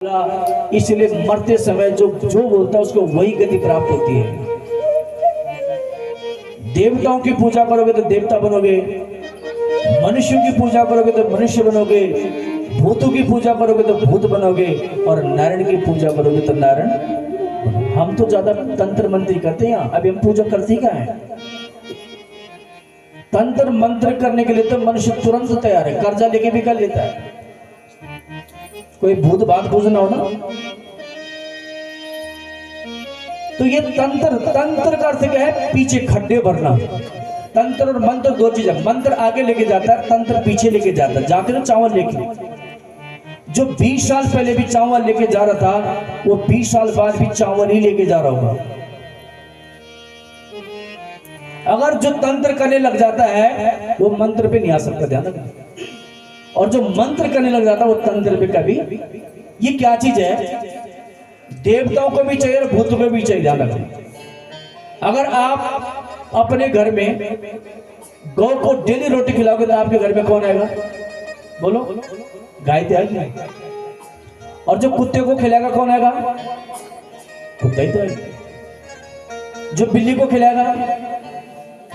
इसलिए मरते समय जो बोलता है उसको वही गति प्राप्त होती है। देवताओं की पूजा करोगे तो देवता बनोगे, मनुष्यों की पूजा करोगे तो मनुष्य बनोगे, भूतों की पूजा करोगे तो भूत बनोगे, और नारायण की पूजा करोगे तो नारायण। हम तो ज्यादा तंत्र मंत्र करते हैं, अभी हम पूजा करते क्या है? तंत्र मंत्र करने के लिए तो मनुष्य तुरंत तैयार है, कर्जा लेके भी कर लेता है। कोई भूत बात पूछना हो ना, तो ये तंत्र का अर्थ क्या है? पीछे खड्डे भरना। तंत्र और मंत्र दो चीज है, मंत्र आगे लेके जाता है, तंत्र पीछे लेके जाता है। जाके तो चावल लेके, जो 20 साल पहले भी चावल लेके जा रहा था वो 20 साल बाद भी चावल ही लेके जा रहा होगा। अगर जो तंत्र करने लग जाता है वो मंत्र पे नहीं आ सकता, ध्यान रखना। और जो मंत्र करने लग जाता है वो तंत्र पे कभी। ये क्या चीज है? देवताओं को भी चाहिए और भूतों को भी चाहिए, ध्यान रखना। अगर आप अपने घर में गौ को डेली रोटी खिलाओगे तो आपके घर में कौन आएगा? बोलो, गाय तो आएगी। और जो कुत्ते को खिलाएगा कौन आएगा? कुत्ता ही तो आएगा। जो बिल्ली को खिलाएगा,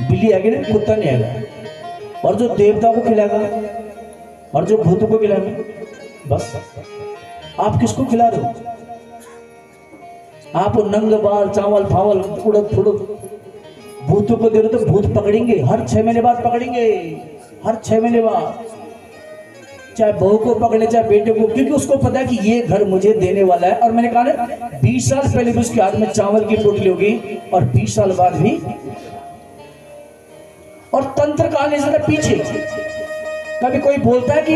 बिल्ली आएगी ना, कुत्ता नहीं आएगा। और जो देवताओं को खिलाएगा और जो भूतों को खिलाएगा, बस आप किसको खिला रहे हो? आप नंग बाल चावल फावल उड़द फुड़द भूतों को दे रहे हो तो भूत पकड़ेंगे, हर 6 महीने बाद पकड़ेंगे, हर 6 महीने बाद। चाहे बहू को पकड़े चाहे बेटे को, क्योंकि उसको पता है कि ये घर मुझे देने वाला है। और मैंने कहा ना, 20 साल पहले भी उसके हाथ में चावल की पोटली होगी और 20 साल बाद भी। और तंत्र कहा ले जाता पीछे। कभी कोई बोलता है कि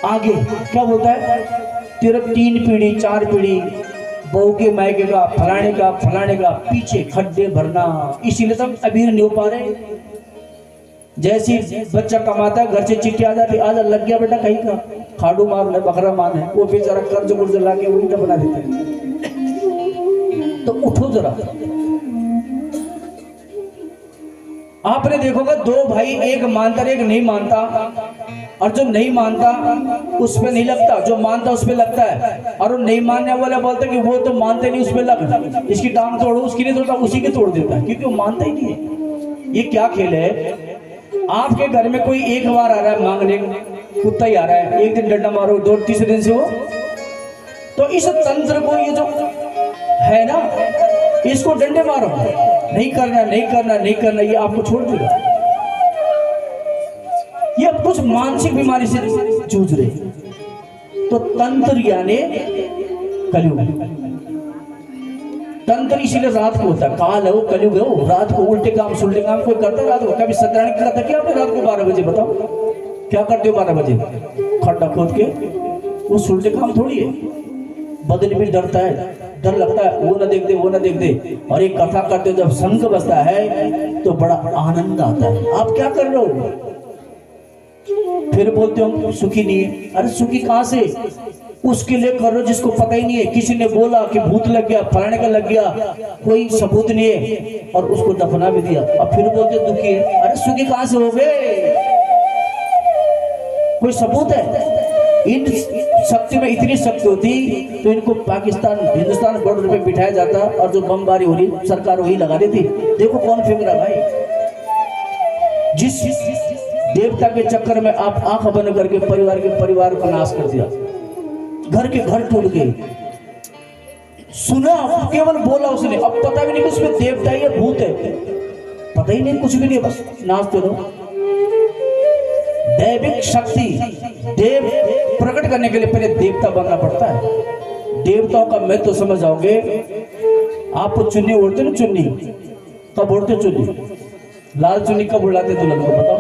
आगे, क्या बोलता है? तेरा 3 पीढ़ी 4 पीढ़ी बहू के मायके का फलाने का पीछे खड्डे भरना। इसीलिए तो अभी नहीं हो पा रहे। जैसी बच्चा कमाता है घर से चिट्ठी आ जाती, आजा लग गया बेटा कहीं का, खाड़ू मार है, बकरा मान है, वो बेचारा कर्ज गुर्ज ला के उल्टा बना देता है। तो उठो जरा। आपने देखोगे 2 भाई, एक मानता एक नहीं मानता, और जो नहीं मानता उस पे नहीं लगता, जो मानता उस पे लगता है। और वो नहीं मानने वाला बोलता है कि वो तो मानते नहीं, उस पे लग, इसकी टांग तोड़ो, उसकी नहीं तोड़ता, उसी की तोड़ देता है, क्योंकि वो मानता ही नहीं है। ये क्या खेल है? आपके घर में कोई एक बार आ रहा है मांगने, कुत्ता ही आ रहा है, एक दिन डंडा मारो, 2 तीसरे दिन से वो। तो इस तंत्र को ये जो है ना, इसको डंडे मारो, नहीं करना, ये आपको छोड़ देगा। ये अब कुछ मानसिक बीमारी से जूझ रहे। तो तंत्र यानी कलयुग। तंत्र इसीलिए रात को होता है, काल है वो, कलयुग है वो। रात को उल्टे काम सुलटे काम कोई करता है रात को? कभी सत्यनारायण किया था क्या आपने रात को 12 बजे? बताओ क्या करते हो 12 बजे? खड्डा खोद के, वो सुलटे काम थोड़ी है। बदन भी डरता है, डर लगता है वो ना देख दे। और एक कथा करते हो, जब शंख बजता है तो बड़ा आनंद आता है। आप क्या कर रहे हो? फिर बोलते हो सुखी नहीं है। अरे सुखी कहां से? उसके लिए कर रहे हो जिसको पता ही नहीं है। किसी ने बोला कि भूत लग गया, फलाने का लग गया, कोई सबूत नहीं है, और उसको दफना भी दिया, और फिर बोलते दुखी है। अरे सुखी कहां से हो गए? कोई सबूत है? इन शक्ति में इतनी शक्ति होती तो इनको पाकिस्तान हिंदुस्तान बॉर्डर पे बिठाया जाता, और जो बमबारी हो रही सरकार वही लगा देती। देखो कौन फेंक रहा भाई। जिस देवता के चक्कर में आप आंख बंद करके परिवार को नाश कर दिया, घर के घर टूट गए। सुना, केवल बोला उसने, अब पता भी नहीं कि उसमें देवता है या भूत है, पता ही नहीं, कुछ भी नहीं, बस नाचते रहो। दैविक शक्ति देव प्रकट करने के लिए पहले देवता बनना पड़ता है। देवताओं का मैं तो समझ जाओगे। आप चुन्नी ओढ़ते ना, चुन्नी कब ओढ़ते? चुन्नी लाल चुन्नी कब उड़ाते दुल्हन को? बताओ।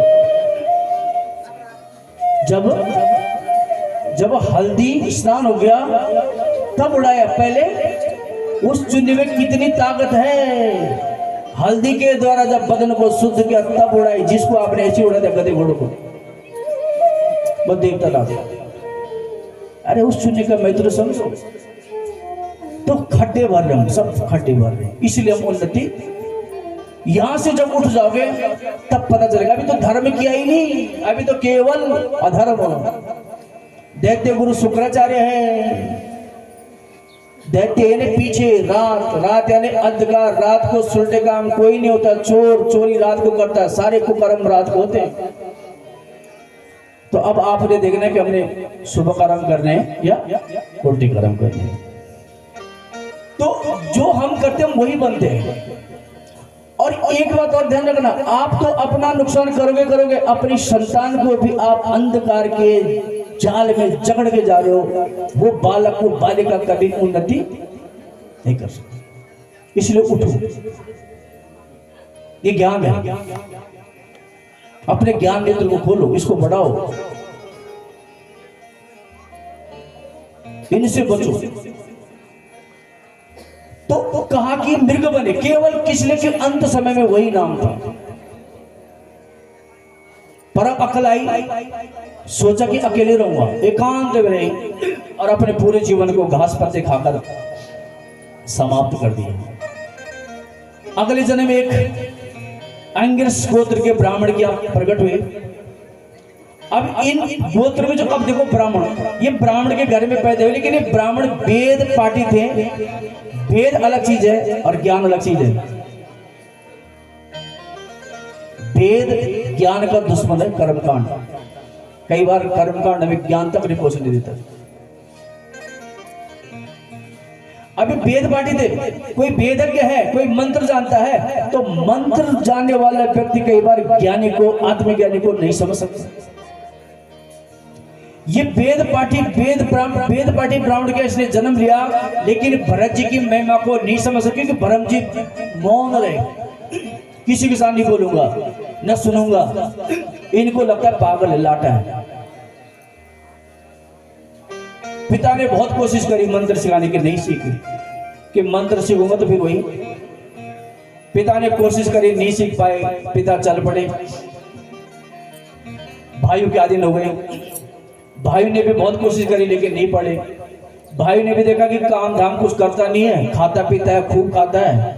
जब हल्दी स्नान हो गया तब उड़ाया। पहले उस चुन्नी में कितनी ताकत है, हल्दी के द्वारा जब बदन को शुद्ध किया तब उड़ाई। जिसको आपने ऐसे उड़ा दिया गधे घोड़ों को, वो देवता ला दिया। अरे उस चुन्नी का मैं तो समझो। तो खड्डे भर रहे हम, सब खड्डे भर रहे। इसलिए हम उन्नति यहां से जब उठ जाओगे तब पता चलेगा। अभी तो धर्म किया ही नहीं, अभी तो केवल अधर्म। देखते गुरु शुक्राचार्य है, दैत्य यानी पीछे, रात, रात यानी अंधकार, रात को सुलटे काम कोई नहीं होता, चोर चोरी रात को करता है, सारे कुकर्म रात को होते हैं। तो अब आपने देखना है कि हमने शुभ कर्म करने हैं या उल्टे कर्म करने हैं। तो जो हम करते हैं वही बनते हैं। और एक बात और ध्यान रखना, आप तो अपना नुकसान करोगे, अपनी संतान को भी आप अंधकार के जाल में जकड़ के जा रहे हो। वो बालक को, बालिका कभी उन्नति नहीं कर सकती। इसलिए उठो, ये ज्ञान है, अपने ज्ञान नेत्र को खोलो, इसको बढ़ाओ, इनसे बचो। तो कहा कि मृग बने, केवल किसने के अंत समय में वही नाम था। परम अकल आई, सोचा कि अकेले रहूंगा, एकांत में रहे, और अपने पूरे जीवन को घास पत्ते खाकर समाप्त कर दिया। अगले जन्म में एक अंगिरस गोत्र के ब्राह्मण की आप प्रकट हुए। अब इन गोत्र में जो, अब देखो ब्राह्मण, ये ब्राह्मण के घर में पैदा हुए, लेकिन ये ब्राह्मण वेद पाठी थे। वेद अलग चीज है और ज्ञान अलग चीज है। वेद ज्ञान का दुश्मन है, कर्मकांड। कई बार कर्मकांड हमें ज्ञान तक नहीं पहुंचने देता। अभी वेद पाठी थे, कोई वेदज्ञ है, कोई मंत्र जानता है, तो मंत्र जानने वाला व्यक्ति कई बार ज्ञानी को, आत्मज्ञानी को नहीं समझ सकता। ये वेद पाठी ब्राह्मण के इसने जन्म लिया, लेकिन भरत जी की महिमा को नहीं समझ सके कि भरत जी मौन रहे, किसी के साथ नहीं बोलूंगा, न सुनूंगा। इनको लगता है पागल है, लाटा है। पिता ने बहुत कोशिश करी मंत्र सिखाने की, नहीं सीखी, कि मंत्र सीखूंगा तो फिर वही। पिता ने कोशिश करी, नहीं सीख पाए, पिता चल पड़े। भाइयों के आधीन हो गए। भाई ने भी बहुत कोशिश करी, लेकिन नहीं पड़े। भाई ने भी देखा कि काम धाम कुछ करता नहीं है, खाता पीता है, खूब खाता है,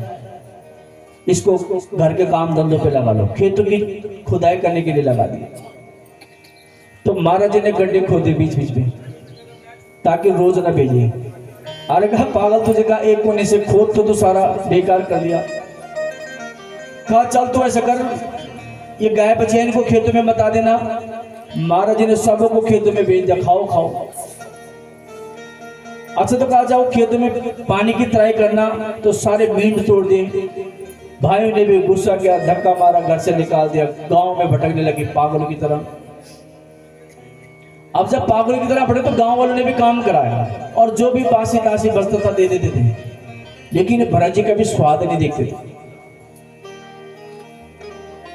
इसको घर के काम धंधों पे लगा लो, खेतों की खुदाई करने के लिए लगा दिया। तो महाराज जी ने गड्ढे खोदे बीच बीच में, ताकि रोज ना भेजिए। अरे कहा पागल, तुझे कहा एक कोने से खोद तो सारा बेकार कर दिया। कहा चल तो ऐसा कर, ये गाय बचे इनको खेतों में बता देना। महाराज जी ने सबों को खेतों में भेज दिया, खाओ खाओ। अच्छा तो कहा जाओ खेतों में पानी की तराई करना, तो सारे मींड तोड़ दिए। भाइयों ने भी गुस्सा किया, धक्का मारा, घर से निकाल दिया, गांव में भटकने लगी पागलों की तरह। अब जब पागलों की तरह भटके तो गांव वालों ने भी काम कराया, और जो भी बासी तासी बचता था दे देते थे, लेकिन भरत जी का भी स्वाद नहीं देखते थे।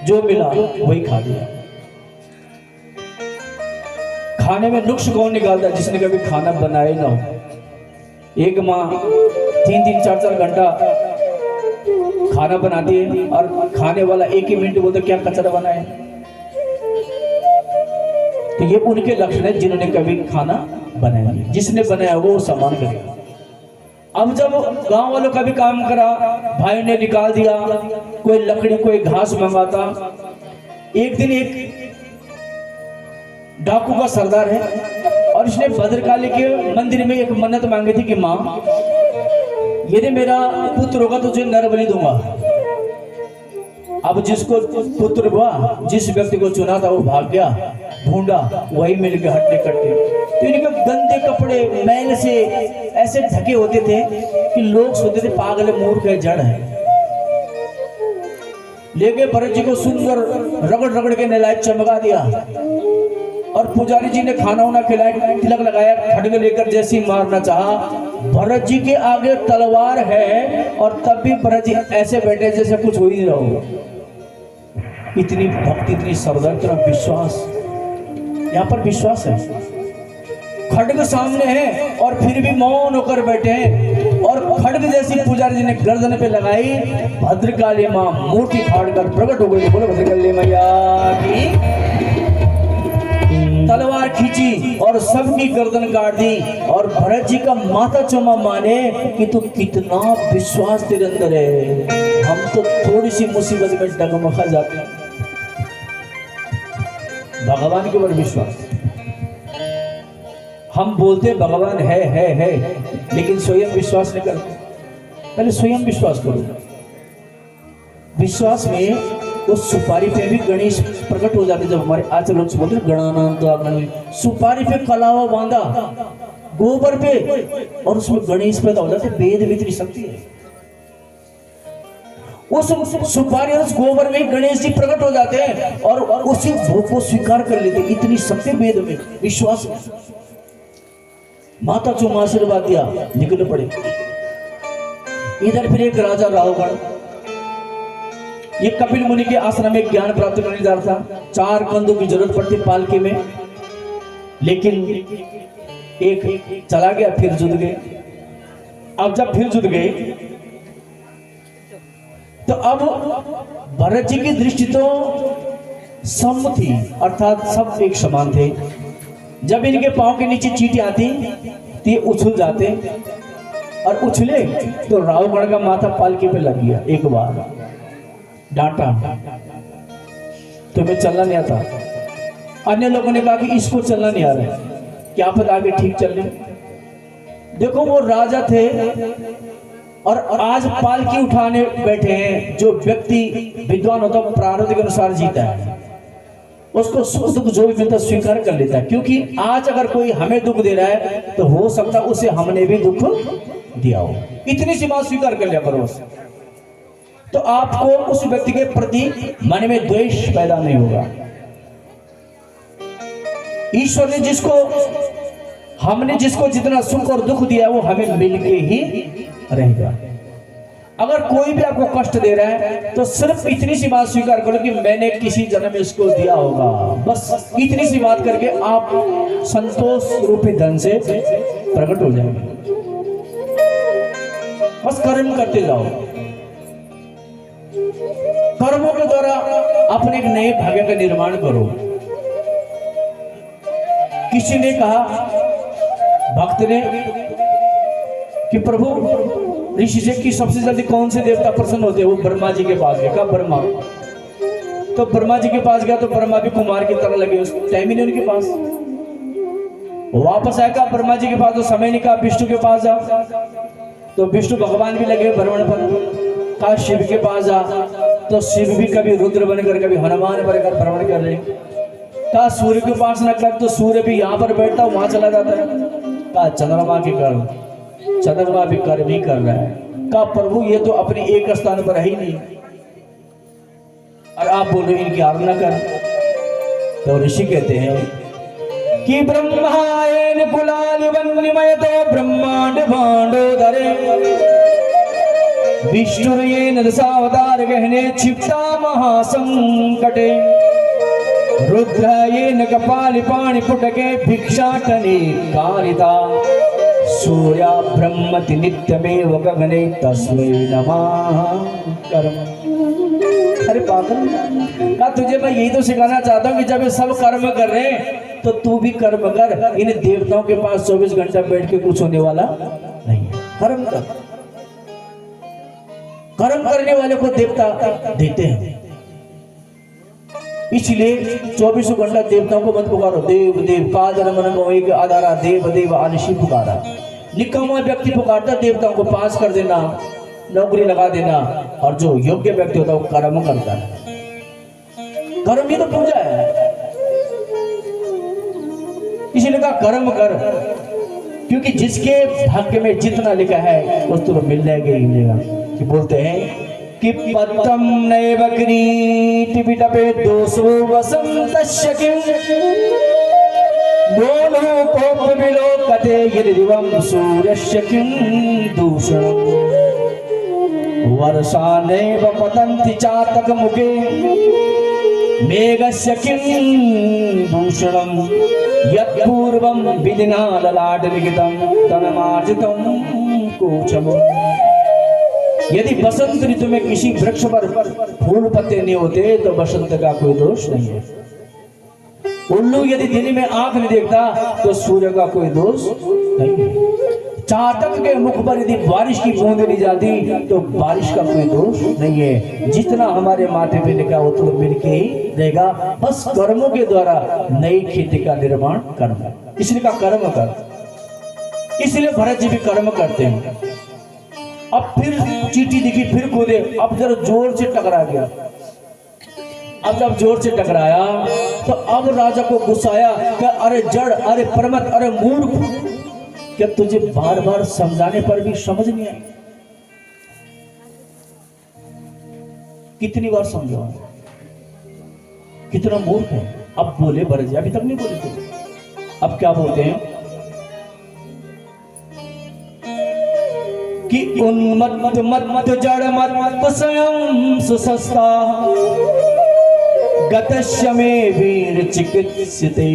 जो मिला वही खा लिया। खाने में नुक्स कौन निकालता, जिसने कभी खाना बनाया ना हो। एक माँ 3-3, 4-4 घंटा खाना बनाती है, और खाने वाला एक ही मिनट बोलते क्या कचरा बनाए। तो ये उनके लक्षण है जिन्होंने कभी खाना बनाया नहीं। जिसने बनाया वो सम्मान करेगा। अब जब गांव वालों का भी काम करा, भाई ने निकाल दिया, कोई लकड़ी कोई घास मंगाता। एक दिन एक डाकू का सरदार है, और इसने भद्रकाली के मंदिर में एक मन्नत मांगी थी कि माँ, यदि मेरा पुत्र होगा तो तुझे नर बलि दूंगा। अब जिसको पुत्र हुआ, जिस व्यक्ति को चुना था वो भाग गया, ढूंढा, वही मिल गया हट्टे कट्टे। तो इनके गंदे कपड़े मैल से ऐसे ढके होते थे कि लोग सोचते थे पागल मूर्ख है, जड़ है। लेके भरत जी को सुंदर रगड़ रगड़ के नहलाए, चमका दिया, और पुजारी जी ने खाना वाना खिलाया, तिलक लगाया, खड्ग लेकर जैसे ही मारना चाहा, भरत जी के आगे तलवार है, और तब भी भरत जी ऐसे बैठे जैसे कुछ हो ही नहीं रहा हो। इतनी भक्ति, इतनी श्रद्धा, इतना विश्वास, यहाँ पर विश्वास है। खड्ग सामने है और फिर भी मौन होकर बैठे हैं, और खड्ग जैसी पुजारी जी ने गर्दन पे लगाई, भद्रकाली माँ मूर्ति फाड़कर प्रकट हो गई। बोलो भद्रकाली मैया की। तलवार खींची और सबकी गर्दन काट दी, और भरत जी का माथा चुमा माने कि तू कितना विश्वास तेरे अंदर है। हम तो थोड़ी सी मुसीबत में डगमगा जाते हैं। भगवान के ऊपर विश्वास, हम बोलते भगवान है, लेकिन स्वयं विश्वास नहीं करते। पहले स्वयं विश्वास करो। विश्वास में वो सुपारी पे भी गणेश प्रकट हो जाते। जब हमारे आचार्य लोग बोलते गणानाम तो आपने सुपारी पे कलावा बांधा गोबर पे और उसमें गणेश पैदा हो जाते। वेद में इतनी शक्ति है, उस सुपारी और उस गोबर में गणेश जी प्रकट हो जाते हैं और उसी भोग को स्वीकार कर लेते। इतनी शक्ति वेद में, विश्वास में। माता जो आशीर्वाद दिया निकल पड़े। इधर फिर एक राजा रावण, ये कपिल मुनि के आश्रम में ज्ञान प्राप्त करने जा रहा था। 4 कंधों की जरूरत पड़ती पालकी में, लेकिन एक चला गया, फिर जुट गए। अब जब फिर जुट गए तो अब भरत जी की दृष्टि तो सम थी, अर्थात सब एक समान थे। जब इनके पांव के नीचे चींटी आती तो ये उछल जाते, और उछले तो रावण का माथा पालकी पे लग गया। एक बार डांटा, तुम्हें चलना नहीं आता। अन्य लोगों ने कहा कि इसको चलना नहीं आ रहा है, क्या पता आगे ठीक चल रहे। देखो वो राजा थे और आज पालकी उठाने बैठे हैं। जो व्यक्ति विद्वान होता है प्रारब्ध के अनुसार जीता है, उसको सुख दुख जो भी मिलता स्वीकार कर लेता है। क्योंकि आज अगर कोई हमें दुख दे रहा है तो हो सकता है उसे हमने भी दुख दिया हो। इतनी सी बात स्वीकार कर लिया करो, तो आपको उस व्यक्ति के प्रति मन में द्वेष पैदा नहीं होगा। ईश्वर ने हमने जिसको जितना सुख और दुख दिया वो हमें मिलके ही रहेगा। अगर कोई भी आपको कष्ट दे रहा है तो सिर्फ इतनी सी बात स्वीकार करो कि मैंने किसी जन्म में इसको दिया होगा। बस इतनी सी बात करके आप संतोष रूपी धन से प्रकट हो जाएंगे। बस कर्म करते जाओ। कर्मों के द्वारा अपने एक नए भाग्य का निर्माण करो। किसी ने कहा, भक्त ने, कि प्रभु ऋषि से कि सबसे जल्दी कौन से देवता प्रसन्न होते हैं? वो ब्रह्मा जी के पास गया। कहा ब्रह्मा। तो ब्रह्मा जी के पास गया तो ब्रह्मा भी कुमार की तरह लगे, उस टाइम ही नहीं उनके पास। वापस आया, ब्रह्मा जी के पास तो समय नहीं। कहा विष्णु के पास जा, तो विष्णु भगवान भी लगे भ्रमण पर। कहा शिव के पास जा, तो शिव भी कभी रुद्र बनकर कभी हनुमान बनकर भ्रमण कर रहे। कहा सूर्य के पास न कर, तो सूर्य भी यहाँ पर बैठता वहां चला जाता है। कहा चंद्रमा के कर्म, चंद्रमा भी कर्म ही कर रहा है। कहा प्रभु ये तो अपने एक स्थान पर है ही नहीं, और आप बोल रहे इनकी आराधना कर। तो ऋषि कहते हैं कि ब्रह्मायन कुलाल वन्निमयतो ब्रह्मांड भांडोदरे विष्णुर्येन दशावतार गहने क्षिप्ता महासंकटे रुद्रयेन कपालि पाणिपुटके भिक्षाटने कारिता सूर्या ब्रह्मति नित्यमेव गगने तस्मै नमः कर्म। अरे पागल, का तुझे मैं यही तो सिखाना चाहता हूँ कि जब ये सब कर्म कर रहे हैं तो तू भी कर्म कर। इन देवताओं के पास 24 घंटा बैठ के कुछ होने वाला नहीं है। कर्म कर। कर्म करने वाले को देवता देते हैं। इसलिए 24 घंटा देवताओं को मत पुकारो। देव देव का जन्म एक आधारा देव देव आलिशी पुकारा। निकम्मा व्यक्ति पुकारता देवताओं को पास कर देना, नौकरी लगा देना, और जो योग्य व्यक्ति होता है वो कर्म करता है। कर्म ही तो पूजा है। इसीलिए कहा कर्म कर, क्योंकि जिसके भाग्य में जितना लिखा है उस तो मिल जाएगा ही मिलेगा। कि बोलते हैं कि पत्तम नैव क्रीति विटपे दोषो वसंतस्य किं दोलो कोप विलोकते गिरिवम सूर्यस्य किं दूषणम् वर्षा नैव पतन्ति चातक मुखे मेघस्य किं दूषणम् यत्पूर्वं विधिना ललाट लिखितं तन्मार्जितं कूचमम्। यदि बसंत ऋतु में किसी वृक्ष पर फूल पत्ते नहीं होते तो बसंत का कोई दोष नहीं है। उल्लू यदि दिन में आंख नहीं देखता तो सूर्य का कोई दोष नहीं है। चातक के मुख पर यदि बारिश की बूंद नहीं जाती तो बारिश का कोई दोष नहीं है। जितना हमारे माथे पे लिखा हो तो मिलके ही रहेगा। बस कर्मों के द्वारा नई खेती का निर्माण करना, इसलिए का कर्म कर। इसलिए भरत जी भी कर्म करते हैं। अब फिर चींटी दिखी, फिर कूदे, अब जरा जोर से टकरा गया। अब जब जोर से टकराया तो अब राजा को गुस्सा आया कि अरे जड़, अरे परमत, अरे मूर्ख, क्या तुझे बार बार समझाने पर भी समझ नहीं आई? कितनी बार समझाओ, कितना मूर्ख है। अब बोले भरत जी, अभी तक नहीं बोले थे। अब क्या बोलते हैं कि उन्मत्त मत जड़ मत स्वयं सुसस्ता गतस्य में वीर चिकित्सिते।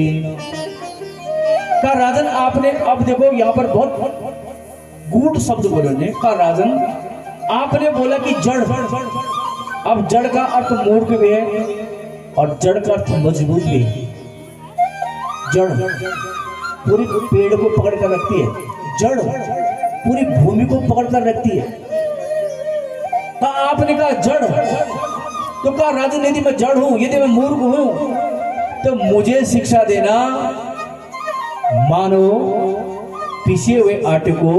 का राजन आपने, अब देखो यहां पर बहुत गूढ़ शब्द बोले। का राजन आपने बोला कि जड़, अब जड़ का अर्थ मूर्ख भी है और जड़ का अर्थ मजबूत भी है। जड़ पूरी पेड़ को पकड़ कर रखती है, जड़ पूरी भूमि को पकड़ कर रखती है। तो आपने कहा जड़, तो कहा राजन यदि मैं जड़ हूं, यदि मैं मूर्ख हूं, तो मुझे शिक्षा देना मानो पीसे हुए आटे को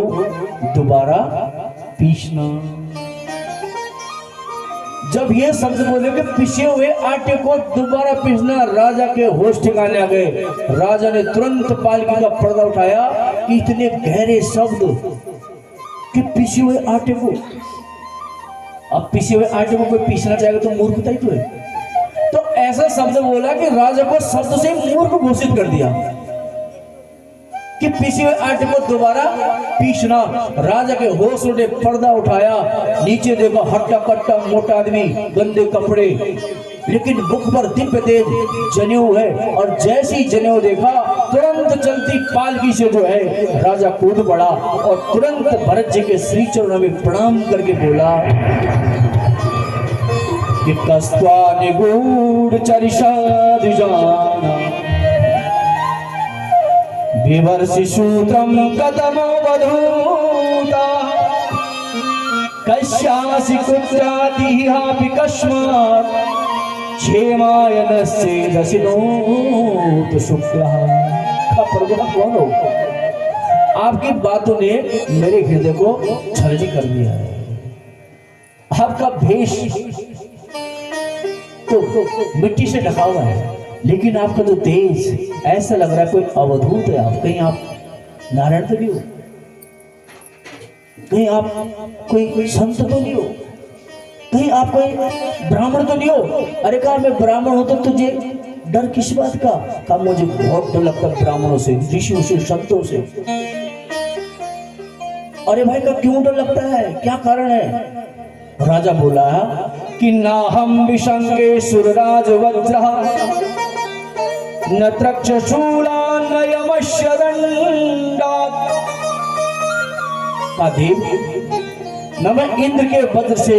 दोबारा पीसना। जब ये शब्द बोले कि पिसे हुए आटे को दोबारा पीसना, राजा के होश ठिकाने आ गए। राजा ने तुरंत पालकी का पर्दा उठाया कि इतने गहरे शब्द कि पिसे हुए आटे को, अब पिसे हुए आटे को कोई पीसना चाहेगा तो मूर्खता ही तो है। तो ऐसा शब्द बोला कि राजा को शब्द से मूर्ख घोषित कर दिया कि पिसे हुए आटे को दोबारा पीसना। राजा के होश उठे, पर्दा उठाया, नीचे देखा हट्टा कट्टा मोटा आदमी, गंदे कपड़े, लेकिन मुख पर दिव्य तेज जनेऊ है। और जैसी जनेऊ देखा, तुरंत चलती पालकी से जो है राजा कूद पड़ा और तुरंत भरत जी के श्री चरणों में प्रणाम करके बोला कि कस्त्वा निगूढ़ चरिषादि जाना विवर्षि सूत्रम कथमवधूता कश्यासि कुत्रातिहापि कस्मात् क्षेमायनस्य दशिनोत शुक्लः। प्रभु कौन हो? आपकी बातों ने मेरे हृदय को छलनी कर दिया है। आपका भेष तो मिट्टी से ढका हुआ है, लेकिन आपका जो तेज ऐसा लग रहा है कोई अवधूत है। आप कहीं आप नारायण तो नहीं हो, कहीं आप कोई संत तो नहीं हो, कहीं आप कोई ब्राह्मण तो नहीं हो। अरे कहा मैं ब्राह्मण हूं तो तुझे डर किस बात का? कहा मुझे बहुत डर लगता है ब्राह्मणों से, ऋषियों से, संतों से। अरे भाई का क्यों डर लगता है, क्या कारण है? राजा बोला कि ना हम विशंके सुरराज वज्रः न त्रक्षशूला न यमस्य दंडात्। देव, न मैं इंद्र के वज्र से,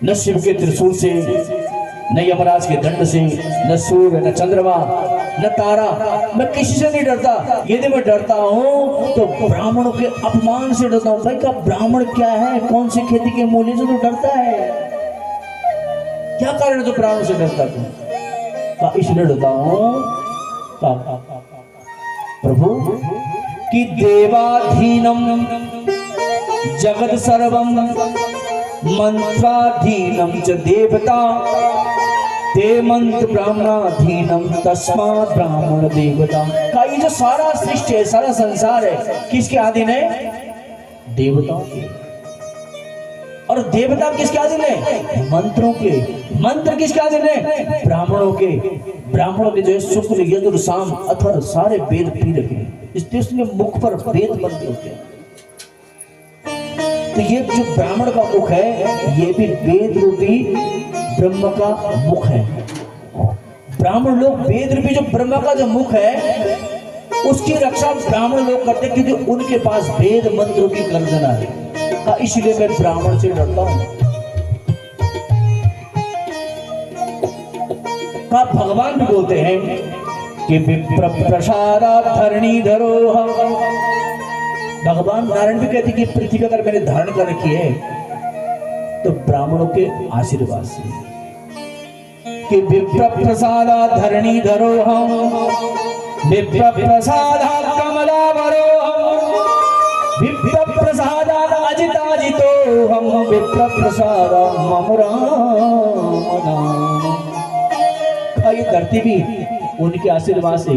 न शिव के त्रिशूल से, न यमराज के दंड से, न सूर्य, न चंद्रमा, न तारा, मैं किसी से नहीं डरता। यदि मैं डरता हूं तो ब्राह्मणों के अपमान से डरता हूं। भाई का ब्राह्मण क्या है, कौन सी खेती के मूल्य से तो डरता है? क्या कारण है तो ब्राह्मण से डरता तू? इसलिए डरता हूं प्रभु कि देवाधीनम जगत सर्वम मंत्राधीनम च देवता ते मंत्र ब्राह्मणाधीनम तस्मात् ब्राह्मण देवता। का ये जो सारा सृष्टि है, सारा संसार है, किसके अधीन है? देवताओं के। और देवता किसके अधीन है? मंत्रों के। मंत्र किसके अधीन है? ब्राह्मणों के। ब्राह्मणों के जो है शुक्ल, यजुर, साम, अथर्व सारे वेद पी रखे, इसलिए मुख पर वेद बनते होते हैं। तो ये जो ब्राह्मण का मुख है, ये भी वेद रूपी ब्रह्म का मुख है। ब्राह्मण लोग वेद रूपी जो ब्रह्म का जो मुख है, उसकी रक्षा ब्राह्मण लोग करते, क्योंकि उनके पास वेद मंत्रों की गर्जना है। इसलिए मैं ब्राह्मण से डरता हूं। का भगवान भी बोलते हैं कि विप्र प्रसादात् धरणीधरो। भगवान नारायण भी कहते कि पृथ्वी अगर मैंने धारण कर रखी है तो ब्राह्मणों के आशीर्वाद से। कि विप्र प्रसादात् धरणीधरो हम, विप्र प्रसादात् कमलावरो हम, विप्र प्रसाद अजिताजितो हम विप्र प्रसाद मम राम नाम। ये धरती भी उनके आशीर्वाद से,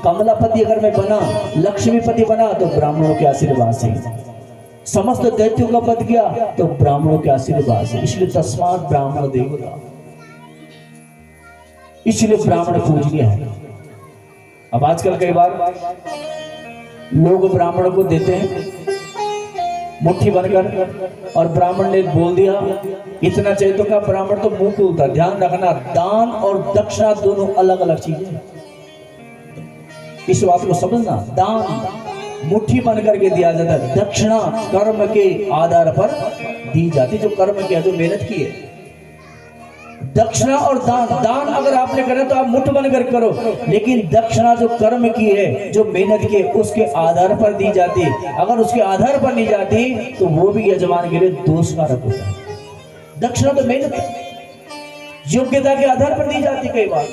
कमलापति अगर मैं बना, लक्ष्मीपति बना तो ब्राह्मणों के आशीर्वाद से, समस्त दैत्यों का पद किया तो ब्राह्मणों के आशीर्वाद से। इसलिए तस्मात् ब्राह्मण देवता, इसलिए ब्राह्मण पूजनीय है। अब आजकल कई बार लोग ब्राह्मण को देते हैं मुट्ठी बनकर, और ब्राह्मण ने बोल दिया इतना चाहिए तो क्या, ब्राह्मण तो मुंह खोलता। ध्यान रखना, दान और दक्षिणा दोनों अलग अलग चीजें हैं, इस बात को समझना। दान मुट्ठी बन करके दिया जाता है, दक्षिणा कर्म के आधार पर दी जाती, जो कर्म किया, जो मेहनत की है। दक्षिणा और दान, दान अगर आपने करा तो आप मुट्ठ बनकर करो, लेकिन दक्षिणा जो कर्म की है, जो मेहनत की है, उसके आधार पर दी जाती है। अगर उसके आधार पर नहीं जाती तो वो भी यजमान के लिए दोषकारक होता है। दक्षिणा तो मेहनत योग्यता के आधार पर दी जाती। कई बार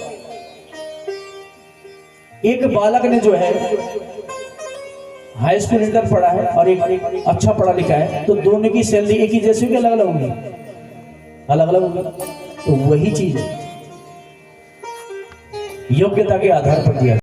एक बालक ने जो है हाई स्कूल इंटर पढ़ा है और एक अच्छा पढ़ा लिखा है, तो दोनों की सैलरी एक ही जैसी होगी, अलग अलग होगी, अलग अलग होगी। तो वही चीज है, योग्यता के आधार पर दिया।